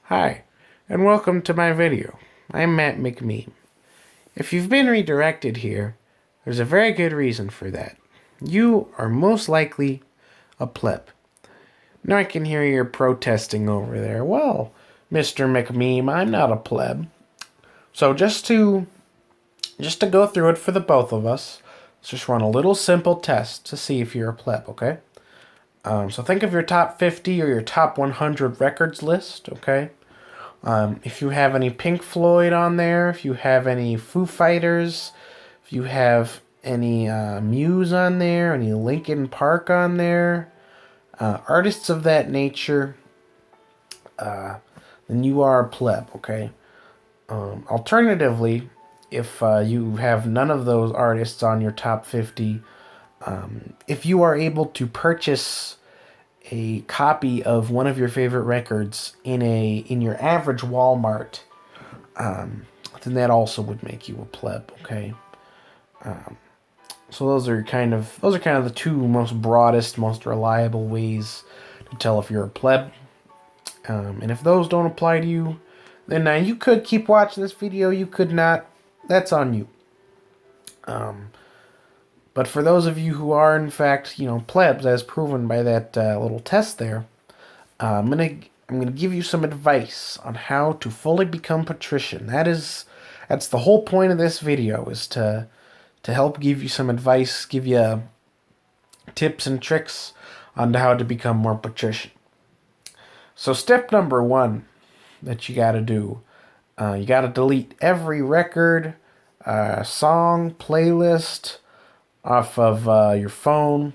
Hi, and welcome to my video. I'm Matt McMeme. If you've been redirected here, there's a very good reason for that. You are most likely a pleb. Now I can hear you protesting over there. Well, Mr. McMeme, I'm not a pleb. So just to go through it for the both of us, let's just run a little simple test to see if you're a pleb, okay? So think of your top 50 or your top 100 records list, okay? If you have any Pink Floyd on there, if you have any Foo Fighters, if you have any Muse on there, any Linkin Park on there, artists of that nature, then you are a pleb, okay? Alternatively, if you have none of those artists on your top 50, if you are able to purchase a copy of one of your favorite records in your average Walmart, then that also would make you a pleb. Okay. So those are kind of the two most broadest, most reliable ways to tell if you're a pleb. And if those don't apply to you, then you could keep watching this video. You could not. That's on you. But for those of you who are, in fact, plebs, as proven by that little test there, I'm gonna give you some advice on how to fully become patrician. That's the whole point of this video, is to help give you some advice, give you tips and tricks on how to become more patrician. So step number one that you got to do, you got to delete every record, song, playlist off of your phone,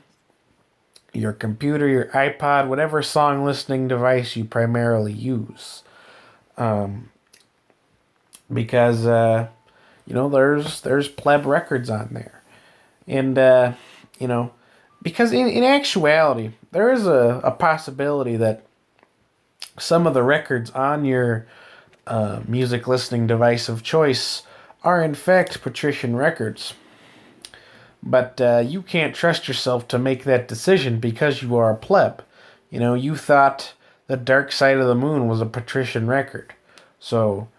your computer, your iPod, whatever song listening device you primarily use. Because there's pleb records on there. And because in actuality, there is a possibility that some of the records on your music listening device of choice are in fact patrician records. But you can't trust yourself to make that decision because you are a pleb. You thought The Dark Side of the Moon was a patrician record. So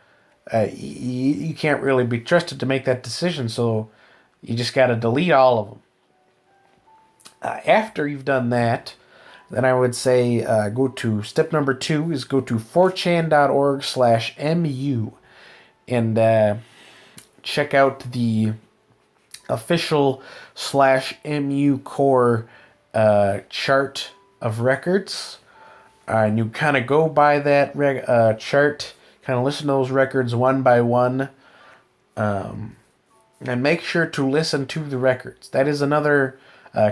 you can't really be trusted to make that decision. So you just got to delete all of them. After you've done that, then I would say go to step number 2 is go to 4chan.org/mu and check out the official /mu core chart of records. And you kind of go by that chart, kind of listen to those records one by one, and make sure to listen to the records. That is another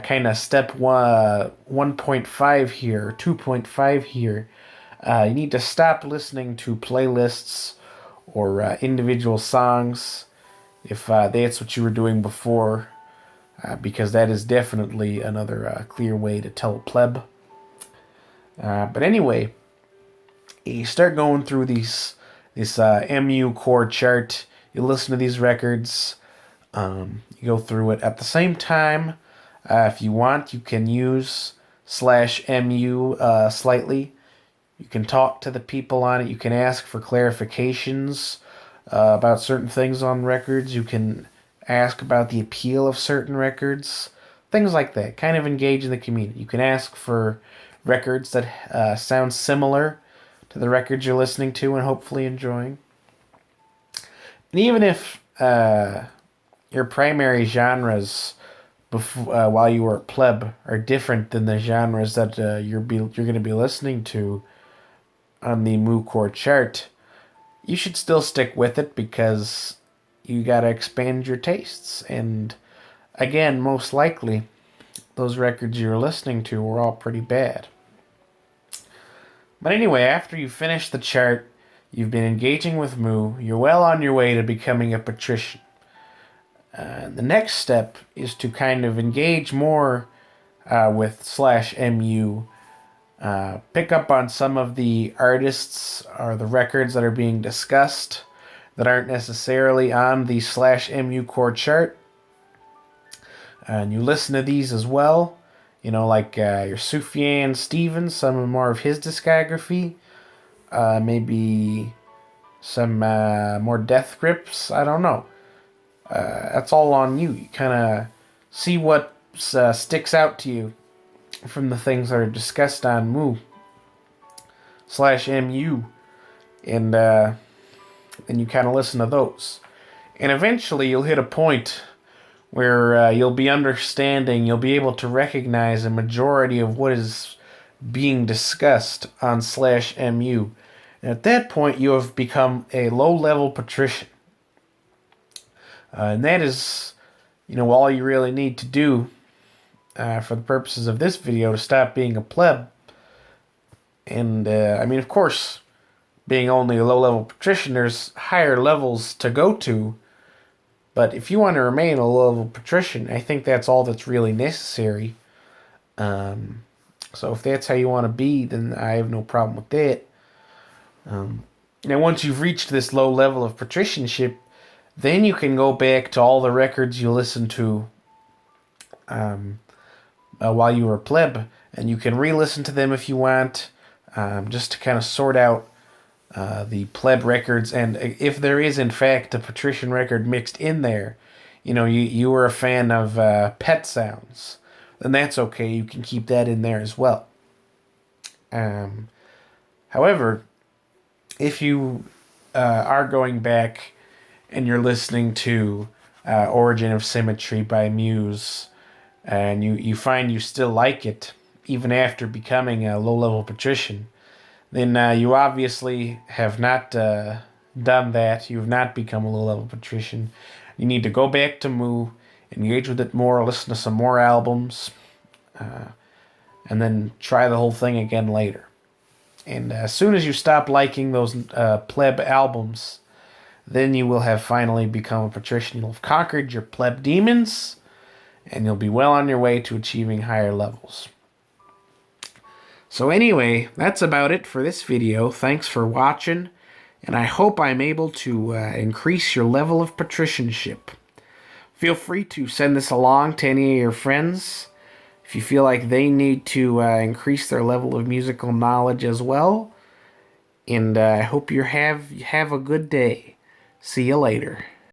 kind of step 1.5 here, 2.5 here. You need to stop listening to playlists or individual songs if that's what you were doing before, because that is definitely another clear way to tell a pleb. But anyway, you start going through this MU core chart. You listen to these records. You go through it at the same time. If you want, you can use /mu slightly. You can talk to the people on it. You can ask for clarifications about certain things on records. You can ask about the appeal of certain records. Things like that. Kind of engage in the community. You can ask for records that sound similar to the records you're listening to and hopefully enjoying. And even if your primary genres while you were a pleb are different than the genres that you're going to be listening to on the MooCore chart, you should still stick with it because you got to expand your tastes. And again, most likely, those records you're listening to were all pretty bad. But anyway, after you finish the chart, you've been engaging with Moo, you're well on your way to becoming a patrician. The next step is to kind of engage more with /mu. Pick up on some of the artists or the records that are being discussed that aren't necessarily on the /mu core chart. And you listen to these as well. Like your Sufjan Stevens, some more of his discography. maybe some more death grips. I don't know. That's all on you. You kind of see what sticks out to you from the things that are discussed on Mu/MU, and then you kind of listen to those. And eventually you'll hit a point where you'll be able to recognize a majority of what is being discussed on /MU. And at that point, you have become a low-level patrician. And that is, all you really need to do for the purposes of this video to stop being a pleb. And, of course, being only a low-level patrician, there's higher levels to go to. But if you want to remain a low-level patrician, I think that's all that's really necessary. So if that's how you want to be, then I have no problem with that. Now, once you've reached this low level of patricianship, then you can go back to all the records you listened to while you were pleb, and you can re-listen to them if you want, just to kind of sort out the pleb records. And if there is, in fact, a patrician record mixed in there, you were a fan of pet sounds, then that's okay. You can keep that in there as well. However, if you are going back and you're listening to Origin of Symmetry by Muse, and you find you still like it, even after becoming a low-level patrician, then you obviously have not done that. You have not become a low-level patrician. You need to go back to Mu, engage with it more, listen to some more albums, and then try the whole thing again later. And as soon as you stop liking those pleb albums, then you will have finally become a patrician. You'll have conquered your pleb demons, and you'll be well on your way to achieving higher levels. So anyway, that's about it for this video. Thanks for watching, and I hope I'm able to increase your level of patricianship. Feel free to send this along to any of your friends if you feel like they need to increase their level of musical knowledge as well. And I hope you have a good day. See you later.